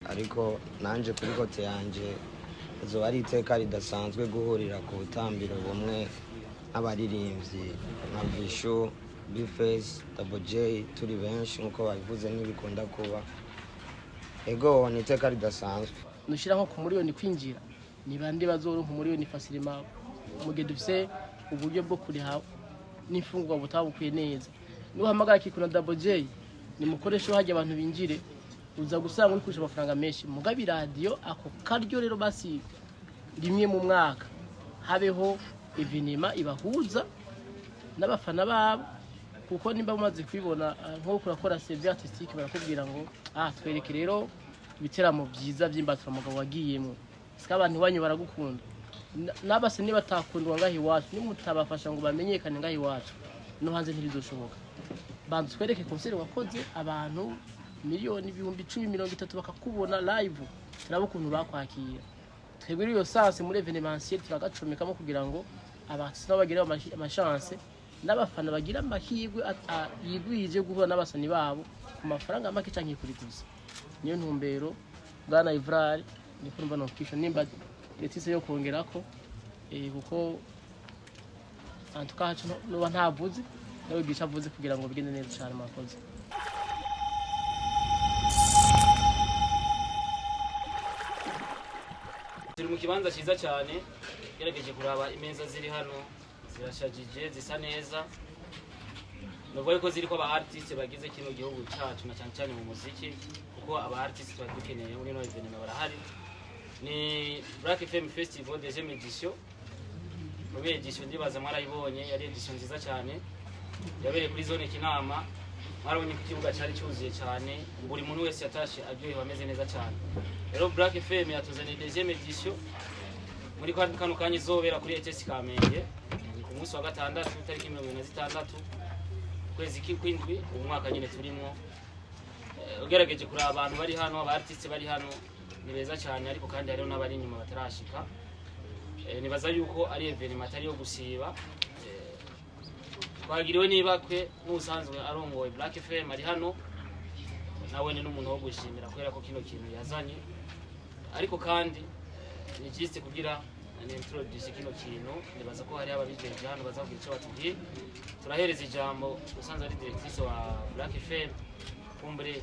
ariko nanje kuri kote yanje zo ari iteka ridasanzwe guhurira ku butambiro bumwe n'abaririmbyi nka Vishu, Bface, Double J, turi benshi nkuko babivuze n'ibikunda kuba. Ego ni iteka ridasanzwe. Nushira nko ku miliyoni kwinjira ni bande bazoronka miliyoni facilement mu gihe dufise uburyo bwo kuriha n'ifungwa butabukuye neza. Nuhamagara kikuna Double J ni mukoresho hajya abantu binjire uza gusanga uri kurusha amafaranga menshi. Mugabi radio ako karyo rero basi rimwe mu mwaka habeho evenema ibahuza n'abafana babo, kuko nimba mumaze kwibona nko kurakora CV artistique barakubwira ngo twereke rero ibiteramo byiza by'imbatira mugabo wagiyemo sika abantu banyu baragukunda nabase niba takundwa ngahi wacu nimutabafasha ngo bamenyekane ngahi wacu no hanze ntibizoshoboka. Bantu twereke concert wakoze abantu miliyoni ibihumbi 10-30 bakakubona live, turabo kuntu bakwakira. Twebwe iyo sanse muri evenementiel turagacomekamo kugira ngo abantu bagira amachance n'abafana bagira amahirwe yigwije guhura n'abasani babo ku mafaranga make canke kuri gusa. Niyo ntumbero bwana Ivrari ni kumva no kisha nimba letise yo kongerako kuko antukacu no ntavuze nawe gisha vuze kugira ngo bigende neza cyane makoze. Turi mu kibanza cyiza cyane, gerageje kuraba imeza ziri hano zirashajije zisa neza. Nubwo ko ziri ko aba artiste bagize kino gihugu cyacu na cyane cyane mu muziki, kuko aba artiste badukeneye muri no evenement barahari. Ni Black FM Festival deuxième édition. Mu edition ndibaza mwarayibonye, yari edition nziza cyane yabereye kuri zone Kinama. Mwarabonye ko ikibuga cyari cyuzuye cyane, buri muntu wese yatashe aryohewe ameze neza cyane. Rero Black FM yatuzaniye deuxième édition muri kano kanya izobera kuri ETS Kamenge ku munsi wa gatandatu tariki 26 kwezi kw'indwi umwaka nyine turimo. Ugerageje kuri abantu bari hano, aba artiste bari hano ni beza cyane, ariko kandi hariho n'abari inyuma batarashika. Nibaza yuko ari evenement atari yo gusiba. Twagiriwe nibakwe n'usanzwe arongoye Black FM ari hano, nawe ni n'umuntu wo gushimira kubera ko kino kintu yazanye, ariko kandi ni juste kugira ni introduce kino kintu. Nibaza ko hari ababijeje hano bazavuga icyo batubwiye. Turahereza ijambo usanzwe ari directrice wa Black FM kumbere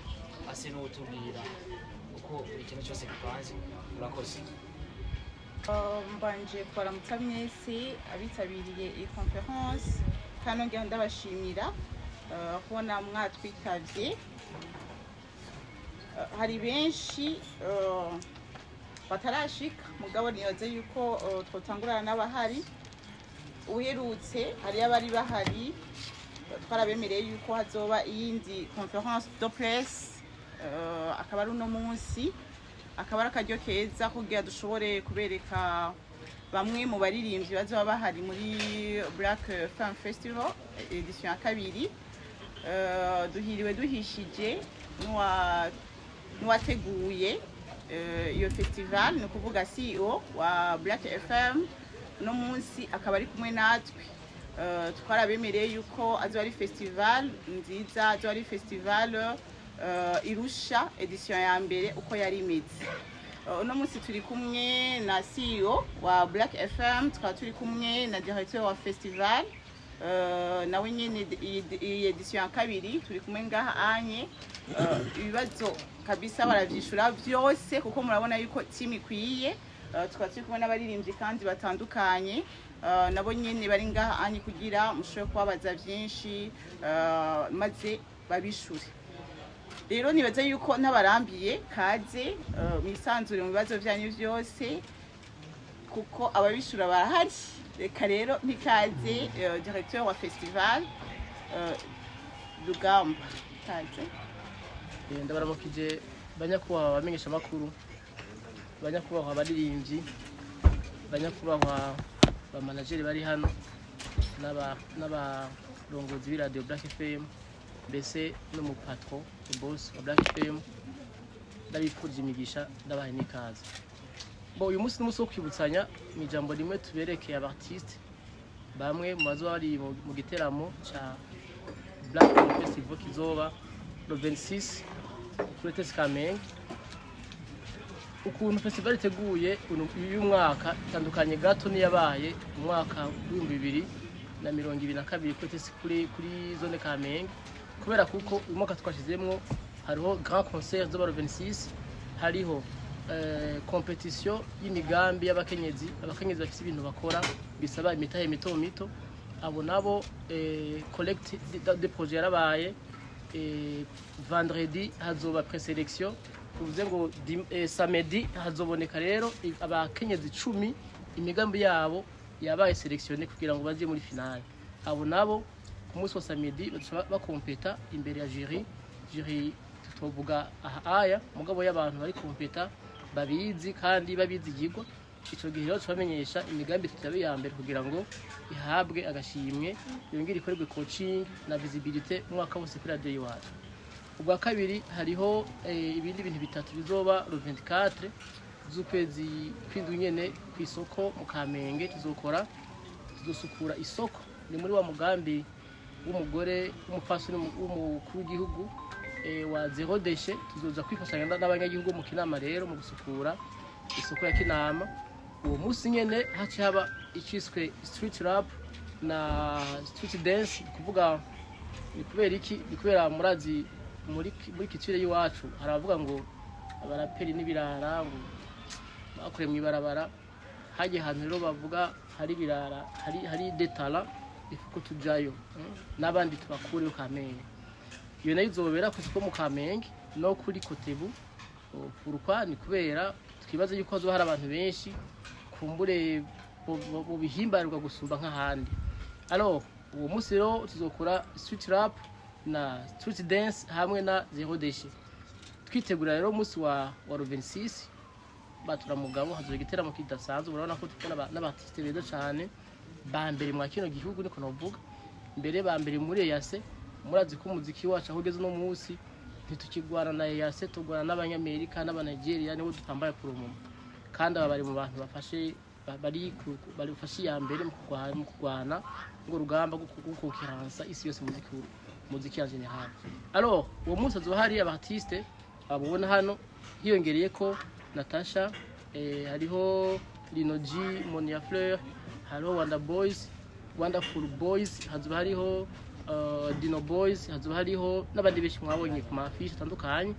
ase n'utubwira uko ikintu cyose gipanze. Murakoze. Mbanje kuramutsa mwese abitabiriye iyi conference kandi ngiye ndabashimira kubona mwatwitavye. Hari benshi batarashika mugabo niyoze yuko twotangurana n'abahari. Uherutse hari abari bahari twarabemereye yuko hazoba iyindi conference de presse akaba ari uno munsi, akaba ari akaryo keza kugira dushobore kubereka bamwe mu baririmbyi bazoba bahari muri Black FM Festival edition ya kabiri. Duhiriwe duhishije n'uwateguye iyo festival, ni ukuvuga CEO wa Black FM. No munsi akaba ari kumwe natwe. Twarabemereye yuko azoba ari festival nziza, azoba ari festival irusha edition ya mbere uko yari imeze. Uno munsi turi kumwe na CEO wa Black FM, tukaba turi kumwe na directeur wa festival nawe nyine iyi edition ya kabiri turi kumwe ngaha anye. Ibibazo kabisa baravyishura byose kuko murabona yuko team ikwiye. Tukaba turi kumwe n'abaririmbyi kandi batandukanye nabo nyine bari ngaha anye kugira mushobore kubabaza byinshi maze babishure. Rero nibaza yuko ntabarambiye kaze mwisanzure mu bibazo byanyu byose kuko ababishura barahari. Reka rero ntikaze directeur wa festival Rugamba kaze. Ndabaramukije banyakubaha bamenyesha makuru, banyakubaha abaririmbyi, banyakubaha ba manager bari hano n'abarongozi bi radio Black FM, mbese n'umupatro boss wa Black FM. Ndabifurije imigisha ndabahe n'ikaze. Uyu munsi n'umunsi wo kwibutsanya mu ijambo rimwe tubereke abartiste bamwe mu bazo bari mu giteramo cha Black FM Festival kizoba le 26 kuri ETS Kamenge. ukuntu festival iteguye uyu mwaka itandukanye gato niyabaye mu mwaka w'2022 kuri zone Kamenge, kubera kuko uyu mwaka twashizemwo hariho grand concert zo 26, hariho competition y'imigambi y'abakenyezi bafite ibintu bakora bisaba imitahe mito, abo nabo collecte de projet yarabaye. Vendredi hazoba preselection, kuvuze ngo samedi hazoboneka rero abakenyezi 10 imigambi yabo yabaye selectionné kugira ngo baje muri finale. Abo nabo ku munsi wa samedi bakompeta imbere ya jury tutovuga aya mugabo y'abantu bari kompeta babizi kandi babizi igirwa. Ico gihe rero twamenyesha imigambi tutabe ya mbere kugira ngo ihabwe agashimwe, yongere ikorerwe coaching na visibilité umwaka wose kuri radio iwacu. Ubwa kabiri hariho ibindi bintu bitatu bizoba le 24 z'ukwezi kw'indwi nyene kw'isoko mu Kamenge. Tuzosukura isoko, ni muri wa mugambi w'umugore w'umupfasoni w'umukuru w'igihugu wa zero déchet. Tuzoza kwifashanya n'abanyagihugu mu Kinama rero mu gusukura isoko ya Kinama. Uwo munsi nyene haci haba iciswe street rap na street dance, kuvuga ni kubera iki? Ni kubera murazi muri kitire y'iwacu haravuga ngo abaraperi n'ibirara ngo bakore mu ibarabara. Haje hantu rero bavuga hari birara, hari detala ifuko tujayo n'abandi tubakuriyo Kamenge. Iyo nayo izobera ku isoko mu Kamenge no kuri Kotebu. Pourquoi? Ni kubera twibaza yuko hazo hari abantu benshi kumbure mu bihimbarirwa gusumba nk'ahandi. Alors uwo munsi rero tuzokora street rap na street dance hamwe na zero déchet. Twitegura rero umunsi wa 26 batura mugabo hazoye igiteramo kidasanzwe. Urabona ko tukona n'abartiste beza cyane ba mbere mu kino gihugu, niko novuga mbere ba mbere muri EAC. Murazi ko umuziki wacu aho ugeze no munsi ntitukigwana na EAC, tugwana n'abanyamerika n'abanigeria, nibo dupambaye promo, kandi aba bari mu bantu bafashe bafashe ya mbere mu kurwana ngo rugamba gukokiransa isi yose muziki ya general. Alors uwo munsi azoba hari abartiste babona hano, hiyongereye ko Natasha, hariho Lino G, Monia Fleur, hariho Wonderful Boys, hazoba hariho Dino Boys, hazoba hariho n'abandi benshi mwabonye ku mafishi atandukanye.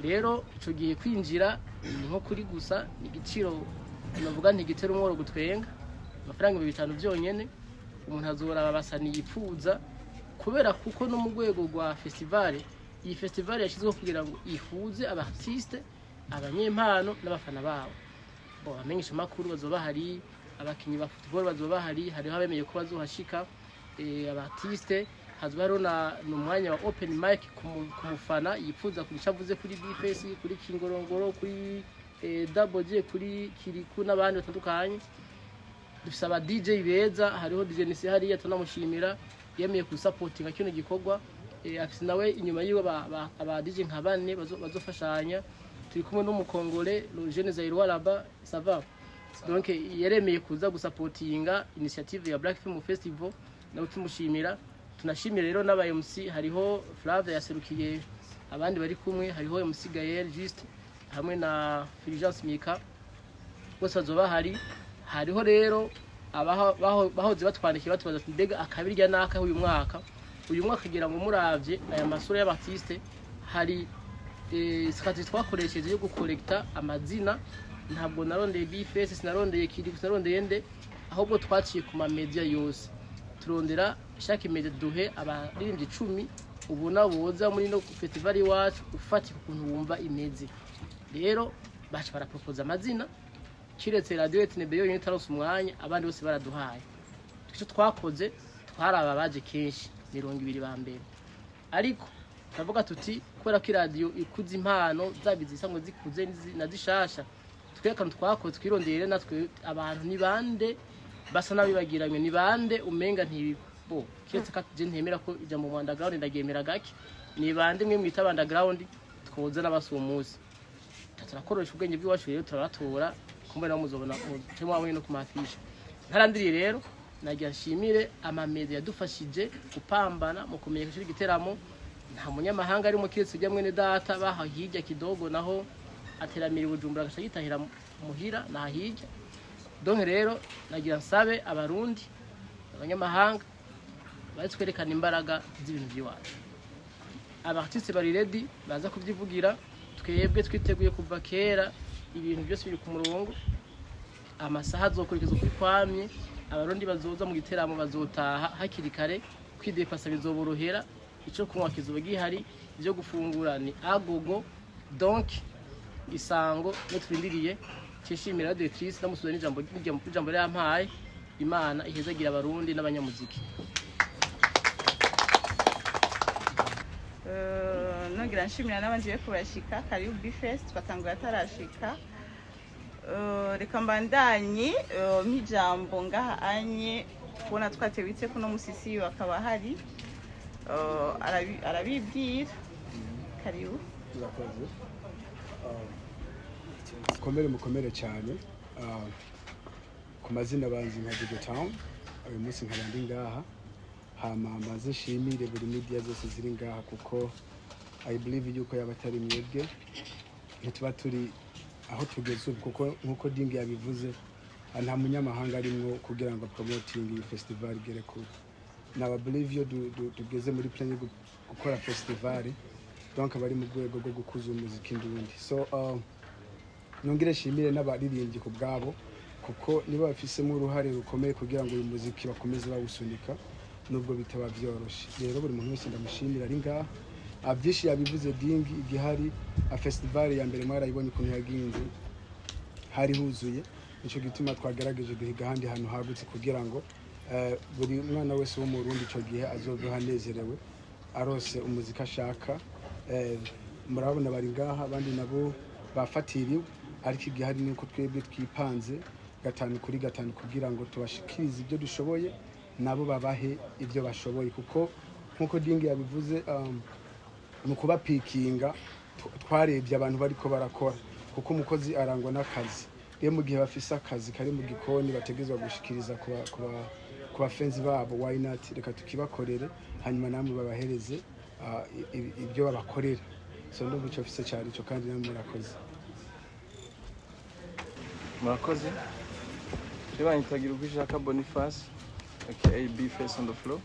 Rero ico gihe kwinjira ni nko kuri gusa igiciro navuga ntigitera umworo gutwenga amafaranga 500 byonyene. Umuntu azora babasani yipfuza, kubera kuko no mu rwego rwa festival, iyi festival yashizwe kugira ngo ihuze abartiste, abanyempano n'abafana babo. Abamenyesha makuru bazoba hari, abakinyi ba football bazoba hari, hariho abemeye ko bazohashika. Abartiste hazoba hariho n'umwanya wa open mic ku mufana yipfuza kubicavuze kuri Bface, kuri Kingorongoro, kuri Double J, kuri Kiriku n'abandi batandukanye. Dufise aba DJ beza, hariho DJ Nisi hariya tunamushimira yemeye kusupportinga kino gikorwa. Afise nawe inyuma yiwe aba DJ nka bane bazofashanya. Turi kumwe n'umukongole le jeune Zairwa Laba Sava, donc yaremeye kuza gusupportinga initiative ya Black Film Festival, nawe tumushimira. Tunashimira rero n'aba MC, hariho Flavia yaserukiye abandi bari kumwe, hariho MC Gaël Juste hamwe na Fulgence Mika, bose bazoba hari. Hariho rero bahoze batwandikiye batubaza mbega akabirya naka uyu mwaka kugira ngo muravye aya masura y'abartiste, hari strategie twakoresheje yo gukolekta amazina. Ntabwo narondeye Bface, sinarondeye Kiri, sinarondeye nde, ahubwo twaciye ku ma media yose turondera chaque media duhe abaririmbyi 10 ubona boza muri no festival iwacu ufati ukuntu wumva imeze. Rero bacha barapropose amazina, kiretse radio etnebe yo nyine taronse umwanya, abandi bose baraduhaye. Icyo twakoze twaraba baje kenshi 200 ba mbere, ariko turavuga tuti kubera ko radio ikuza impano zabizi isanzwe zikuze nazishasha, twekana twakoze twirondere natwe abantu ni bande basa nabibagiranye, ni bande umenga ntibibo, kiretse ka je ntemera ko ija mu underground ndagemera gake, ni bande mwe mwita underground twoza n'abasuye umunsi. Turakoresha ubwenge bw'iwacu rero turabatora, kumbe nawe muzobona cyangwa wabone no ku mafisha. Ntarandiriye rero nagira nshimire amamedia yadufashije gupambana mu kumenyesha igiteramo. Nta munyamahanga ari mu kiretse ujya mwene data baha hirya kidogo, naho ateramira i Bujumbura agaca yitahira muhira nahirya. Donc rero nagira nsabe abarundi abanyamahanga bari twerekana imbaraga z'ibintu by'iwacu. Abartiste bari ready baza kubyivugira, twebwe twiteguye kuva kera, ibintu byose biri ku murongo, amasaha azokurikizwa kuri kwamye, abarundi bazoza mu giteramo bazotaha hakiri kare, kwidepasa bizoborohera, ico kunywa kizoba gihari, ibyo gufungura ni agogo. Donc isango no turindiriye cyishimira directrice namusubiza n'ijambo ryampaye, Imana ihezagira abarundi n'abanyamuziki. Nongera nshimira n'abandi be kurashika, karibu Bifest twatangura atarashika. Reka mbandanye nk'ijambo ngaha anye kubona twatewitse kuno musisi akaba hari arabibwira. Karibu. Mukomere cyane. Ku mazina banzi nka Jojo Town, uyu munsi nkabandi ngaha hama maze nshimire buri media zose ziri ngaha kuko I believe yuko yabatari mwebwe ntituba turi aho tugeze ubu, kuko nkuko Dingi yabivuze nta munyamahanga arimwo kugira ngo promoting iyi festival igere kure. Na believe yo tugeze muri plan yo gukora festival, donc bari mu rwego rwo gukuza umuziki ndundi. So nongere shimire n'abaririmbyi ku bwabo kuko niba bafisemo uruhare rukomeye kugira ngo uyu muziki bakomeze bawusunika nubwo bitaba byoroshye. Rero buri muntu wese ndamushimira ari ngaha. Abyishi yabivuze Dingi, igihari festival ya mbere mwarayibonye ukuntu yaginze, hari huzuye, nico gituma twagerageje guhiga ahandi hantu hagutse kugira ngo buri mwana wese wo mu Burundi ico gihe azove hanezerewe arose umuziki ashaka. Murabona bari ngaha, abandi nabo bafatiriwe, ariko igihari nuko twebwe twipanze gatanu kuri gatanu kugira ngo tubashikirize ibyo dushoboye nabo babahe ibyo bashoboye, kuko nkuko Dingi yabivuze mu kubapikinga twarebye abantu bariko barakora, kuko umukozi arangwa n'akazi. Rero mu gihe bafise akazi kari mu gikoni bategezwa gushikiriza ku bafenzi babo, why not reka tukibakorere hanyuma namwe babahereze ibyo babakorera. So ndumva ico fise cyari ico, kandi namwe murakoze. Murakoze. Reba nitagira ubishaka Boniface aka Bface on the floor.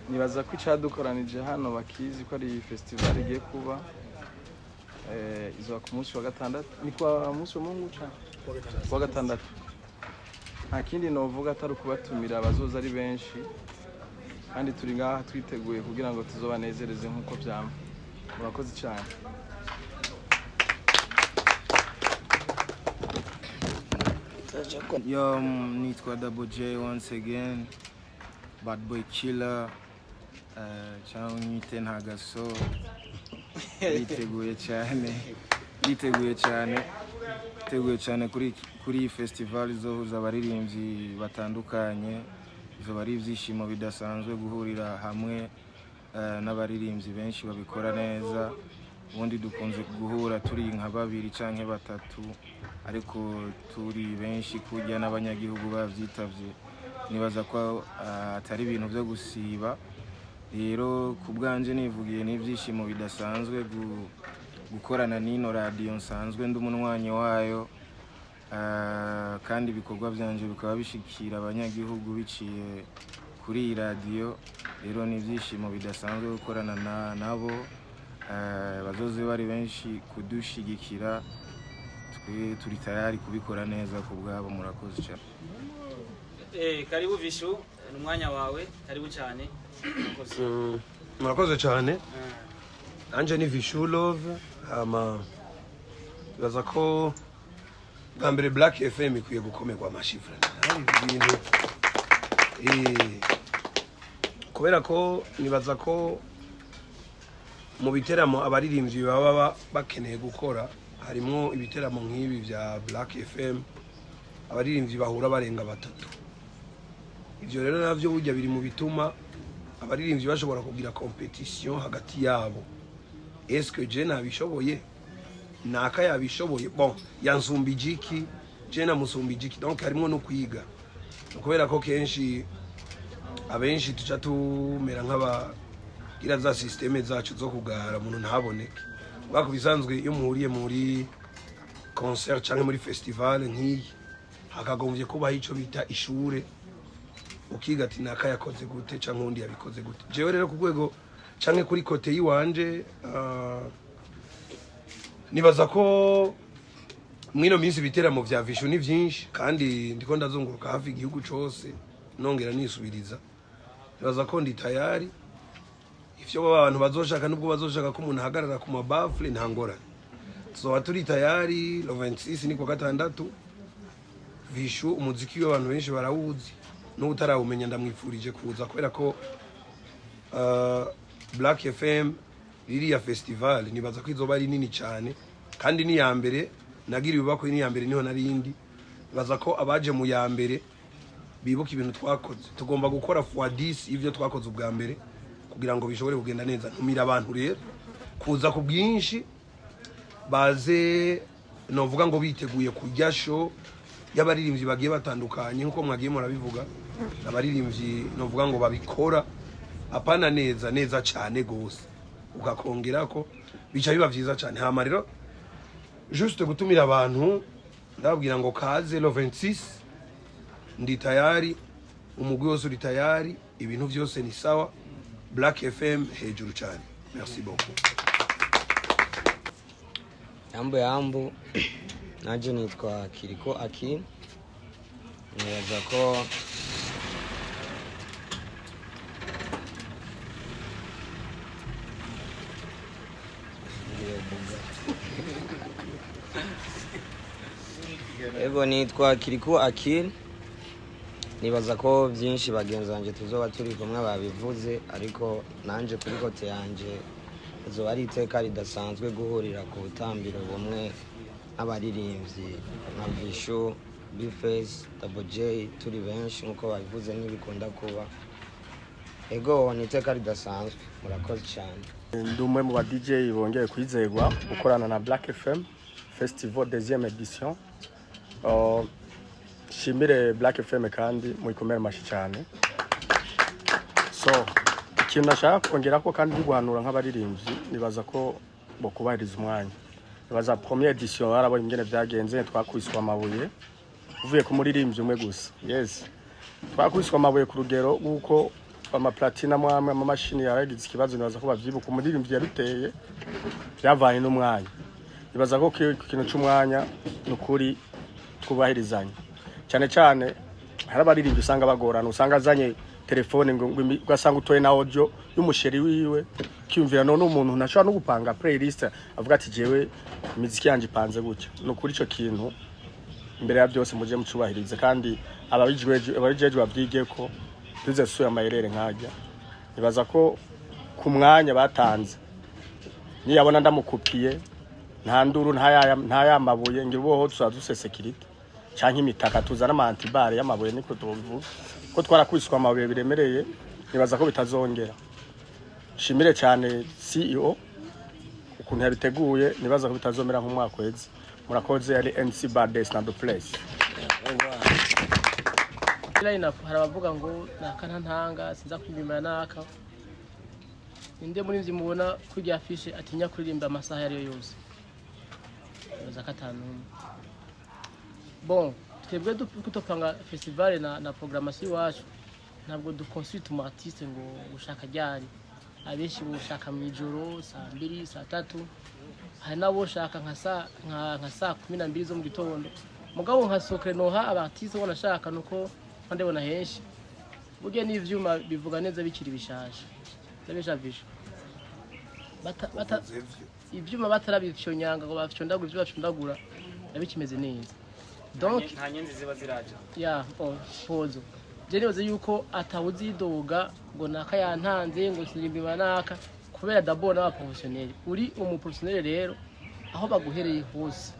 Nibaza ko icadukoranije hano bakizi ko ari festival igiye kuba izo ku munsi wa gatandatu, ni kwa munsi wa Mungu wa gatandatu. Nta kindi novuga atari ukubatumira abazoza ari benshi, kandi turi ngaha twiteguye kugira ngo tuzobanezereze nk'uko byamba. Murakoze cyane. Yo, nitwa Double J once again, Bad Boy Killer, cyangwa nyite ntagaso. Yiteguye cyane kuri festival izohuza abaririmbyi batandukanye. Izo bari ibyishimo bidasanzwe guhurira hamwe n'abaririmbyi benshi babikora neza. Ubundi dukunze guhura turi nka babiri canke batatu, ariko turi benshi kujya n'abanyagihugu bavyitavye. Nibaza ko atari ibintu byo gusiba. Rero ku bwanje nivugiye n'ibyishimo bidasanzwe gukorana n'ino radio nsanzwe ndumunwanyi wayo, kandi ibikorwa byanje bikaba bishikira abanyagihugu biciye kuri iyi radio. Rero n'ibyishimo bidasanzwe gukorana nabo, bazoze bari benshi kudushigikira. Turi tayari kubikora neza ku bwabo. Murakoze cyane. Karibu Vishu, n'umwanya wawe, karibu cyane. Murakoze cyane. Anje ni Vishu Love, baza ko bwa mbere Black FM ikwiye gukomerwa amashifra. Ibintu kubera ko nibaza ko mu biteramo abaririmbyi baba bakeneye gukora, harimo ibiteramo nk'ibi bya Black FM, abaririmbyi bahura barenga batatu. Ibyo rero navyo burya biri mu bituma abaririmbyi bashobora kugira competition hagati yabo. Est-ce que je nabishoboye? Naka yabishoboye? Bon, yansumbijiki, je namusumbijiki. Donc harimo no kwiga. Kubera ko kenshi abenshi tuca tumera nk'aba gira za systeme zacu zo kugara umuntu ntaboneke. bako bisanzwe iyo muhuriye muri concert canke muri festival nk'iyi hakagombye kubaho ico bita ishure ukiga ati naka yakoze gute canke undi yabikoze gute. Jewe rero ku rwego canke kuri kote yiwanje nibaza ko mwino minsi ibiteramo vya Vishu ni vyinshi kandi ndiko ndazunguruka hafi igihugu cose nongera nisubiriza. Nibaza ko ndi tayari ivyo abantu bazoshaka nubwo bazoshaka ko umuntu ahagarara ku mabafle ntangorane. So turi tayari lo 26 niko gatandatu Vishu umuziki w'abantu benshi barawuzi n'utarawumenya ndamwifurije kuza kubera ko Black FM ririya festival nibaza ko izoba ari nini cyane kandi ni ya mbere nagira ibibako ni ya mbere niho narindi. Nibaza ko abaje mu ya mbere bibuka ibintu twakoze tugomba gukora x10 ivyo twakoze ubwa mbere kugira ngo bishobore kugenda neza. Ntumira abantu rero kuza ku bwinshi baze novuga ngo biteguye kurya show y'abaririmbyi bagiye batandukanye nkuko mwagiye murabivuga. Abaririmbyi novuga ngo babikora apana neza cyane gose ukakongera ko bica biba vyiza cyane. Hama rero juste gutumira abantu ndababwira ngo kaze lo 26 ndi tayari, umugwi wose uri tayari, ibintu vyose ni sawa. Black FM hejuru cyane. Merci beaucoup. Yambo naje nitwa Kiriko Aki. Nibaza ko ego nitwa Kiriko Aki. Nibaza ko byinshi bagenzi banje tuzoba turi kumwe babivuze, ariko nanje kuri kote yanje zo ari iteka ridasanzwe guhurira ku butambiro bumwe n'abaririmbyi nka Vishu, Bface, Double J, turi benshi nkuko babivuze n'ibikunda kuba. Ego ni iteka ridasanzwe, murakoze cyane. Ndi umwe mu ba DJ bongeye kwizegwa gukorana na Black FM Festival deuxième édition. Shimire Black FM kandi muyikomere mashi cyane. So ikintu nashaka kongera ko kandi guhanura nk'abaririmbyi nibaza ko bo kubahiriza umwanya. Nibaza première édition barabonye ingene byagenze twakwiswa amabuye uvuye ku muririmbyi umwe gusa. Yes, twakwiswa amabuye ku rugero uko ama platinum amwe ama machine yaragize ikibazo. Nibaza ko bavyibuka umuririmbyi yaruteye byavanye n'umwanya. Nibaza ko ikintu cy'umwanya n'ukuri twubahirizanye cyane cyane. Hari abaririmbyi usanga bagorana, usanga azanye telefone ngo ugasanga utoye na audio y'umusheri wiwe cyumvira none umuntu ntashobora no gupanga playlist avuga ati jewe imiziki yanje ipanze gutya. N'ukuri ico kintu imbere ya byose muje mucubahirize kandi ababijeje bavyige ko tuze suya amayerere nkajya. Nibaza ko ku mwanya batanze niyabona ndamukupiye nta nduru nta yamabuye ngira uboho tuzaze security canke imitaka tuzana ama antibare y'amabuye niko tuvuga ko twarakwiswa amabuye biremereye. Nibaza ko bitazongera. Shimire cyane CEO ukuntu yabiteguye. Nibaza ko bitazomera nk'umwaka weze. Murakoze ari NC Bades na the place. Line up harabavuga ngo nakantanga sinza kwimira naka. Inde muri mvyi mubona kujya afishe atinya kuririmba amasaha yari yose. Nibaza katanu. Bon, twebwe dupanga festival na programmation wacu ntabwo duconsulte mu artiste ngo ushaka ryari. Abenshi bushaka mu ijoro saa 2 saa 3, hari nabo ushaka nka saa 12 zo mu gitondo. Mugabo nka sokre noha abartiste bona shaka nuko ndabona henshi burya n'ivyuma bivuga neza bikiri bishaje. Ndabesha Vishu bata ivyuma batarabifyonyanga ngo bafyondagura ivyo bafyondagura nabikimeze neza. Donc nta nyenzi ziba ziraje pozo je nibaze yuko atawuzidoga ngo naka yantanze ngo sinimba naka kubera d'abord n'aba professionnel. Uri umuprofessionnel rero aho baguhereye hose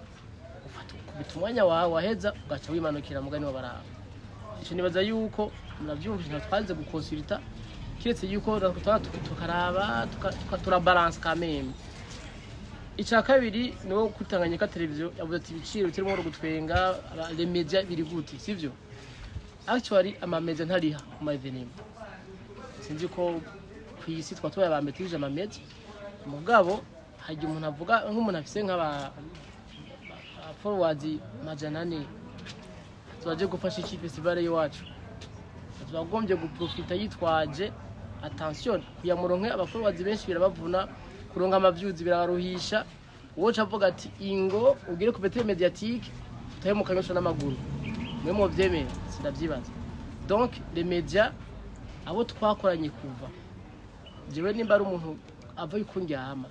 ufata kubitumwanya wawe waheza ugaca wimanukira mugani w'abaraba. Ico nibaza yuko muravyumvise nta twaze gukonsulta kiretse yuko tukaraba turabalance quand même. Ica kabiri no kutanganyika televiziyo yavuze ati ibiciro kirimo gutwenga les media biri gute sivyo. Actually ama media ntariha mu evenement. Sinzi ko kwisi twatuye abambetije ama media mugabo hajya umuntu avuga nk'umuntu afise nk'aba forwards 400 tubaje gufasha iki festival y'iwacu tubagombye guprofita yitwaje attention kuyamuronke aba forwards benshi birabavuna kuronka amavyuzi biraruhisha woca avuga ati ingo ugire ku vetere mediatique utaye mu kanyosha n'amaguru mwe mu vyemera sindavyibaza donc les médias abo twakoranye kuva jewe nimba ari umuntu ava yukundyama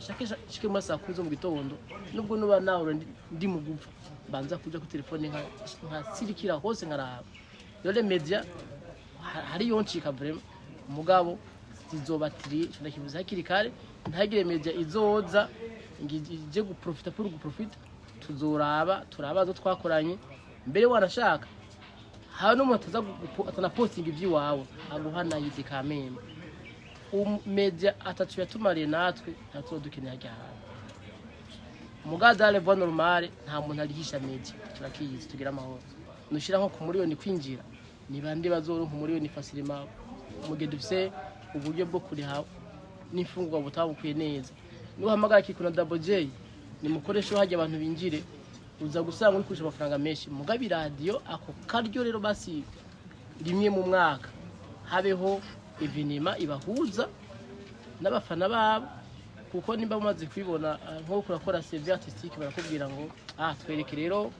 shike mu saa 10 mu gitondo nubwo nuba nawe ndi mu gupfa banza kuja ku telefone nka sirikira hose nkaraba rero les médias hari yoncika vraiment mugabo zizobatiri cyo ndakivuza hakiri kare ntagire media izoza ngije guprofita pour guprofita tuzoraba turabazo twakoranye mbere wanashaka ha no mutaza atana posting ivy'iwawe aguhana yidi kameme media atatu yatumariye natwe natwo dukeneye cyane mugadale bon normal nta muntu arihisha media turakiyizi tugira amahoro nushira nko ku miliyoni kwinjira ni bande bazoronka miliyoni facilement mugihe dufise uburyo bwo kuriha n'imfungwa butabukuye neza nuhamagara kikuna Double J ni mukoresho hajya abantu binjire uza gusanga uri kurusha amafaranga menshi mugabi radio ako karyo rero basi rimwe mu mwaka habeho evenema ibahuza n'abafana babo kuko nimba mumaze kwibona nko kurakora CV artistique barakubwira ngo twereke rero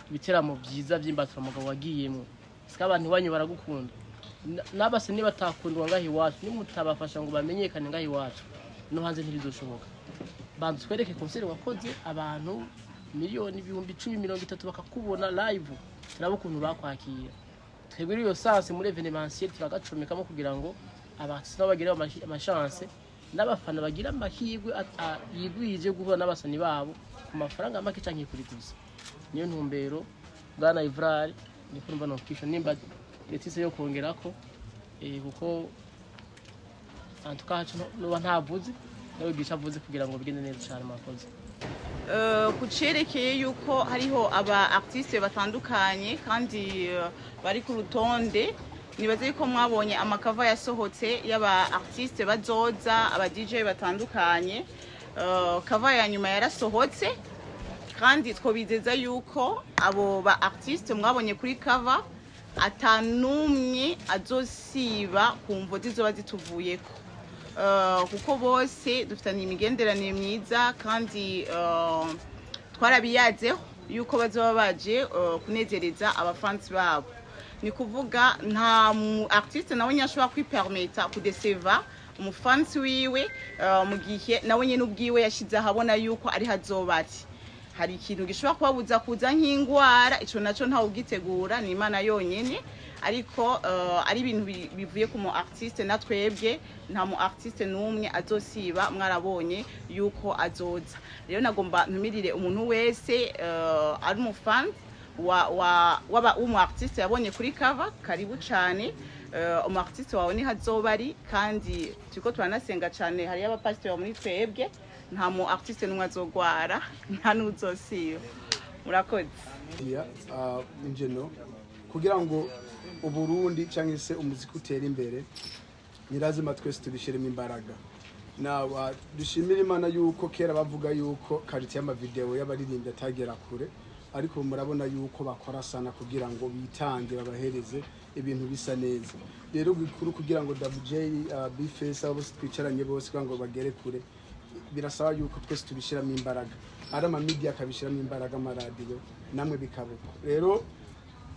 ibiteramo byiza by'imbatura mugabo wagiyemo sika abantu banyu baragukunda nabase niba takundwa ngahi wacu nimutabafasha ngo bamenyekane ngahi wacu no hanze ntibizoshoboka bantu twereke concert wakoze abantu miliyoni ibihumbi 10 bakakubona live turabo kuntu bakwakira twebwe iyo sanse muri evenementiel turagacomekamo kugira ngo abatsi bagira amachance n'abafana bagira amahirwe yigwije guhura n'abasani babo ku mafaranga make canke kuri gusa niyo ntumbero bwana Ivrari ni kumva no kisho nimba letise yo kongerako kuko antukacu no ntavuze nawe gishavuze kugira ngo bigende neza cyane makoze kucerekeye yuko hariho aba artiste batandukanye kandi bari ku rutonde nibaze yuko mwabonye amakava yasohotse y'aba artiste bazoza aba DJ batandukanye kava ya nyuma yarasohotse kandi twobizeza yuko abo ba artiste mwabonye kuri kava atanumwe azosiba kumvo zizoba zituvuyeko kuko bose dufitanye imigenderanire myiza kandi twarabiyazeho yuko bazoba baje kunezereza abafans babo ni kuvuga nta artiste nawe nyashobora kwipermeta kudeseva umufans wiwe mu gihe nawe nyene ubwiwe yashize ahabona yuko ari hazobati hari ikintu gishobora kubabuza kuza nk'ingwara ico naco ntawe ugitegura ni Imana yonyene ariko ari ibintu bivuye ku mu artiste natwebwe nta mu artiste numwe azosiba mwarabonye yuko azoza rero nagomba ntumirire umuntu wese ari mu fan waba umu artiste yabonye kuri cover karibu cyane umu artiste wawe ni hazobari kandi turiko turanasenga cyane hari abapasiteri muri twebwe nta mu artiste numwe azogwara nta nuzosiba murakoze ingeno kugira ngo Uburundi cyangwa se umuziki utera imbere nirazima twese tubishiremo imbaraga nawa dushimira Imana yuko kera bavuga yuko karite y'amavideo y'abaririmbyi atagera kure ariko murabona yuko bakora sana kugira ngo bitange babahereze ibintu bisa neza rero gikuru kugira ngo WJ Bface abo twicaranye bose kugira ngo bagere kure birasaba yuko twese tubishiramo imbaraga ari ama media akabishiramo imbaraga amaradiyo namwe bikabuka rero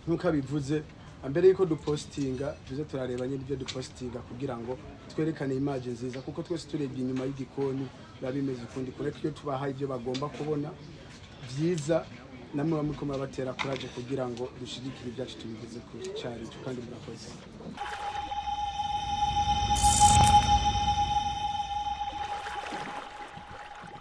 ntukabivuze ambere yuko dupostinga tuze turareba nyine ibyo dupostinga kugira ngo twerekane image nziza kuko twese turebye inyuma y'igikoni babimeze ukundi kureka iyo tubaha ibyo bagomba kubona byiza namwe bamukoma batera courage kugira ngo dushigikire ibyacu tubigeze ku cyari kandi murakoze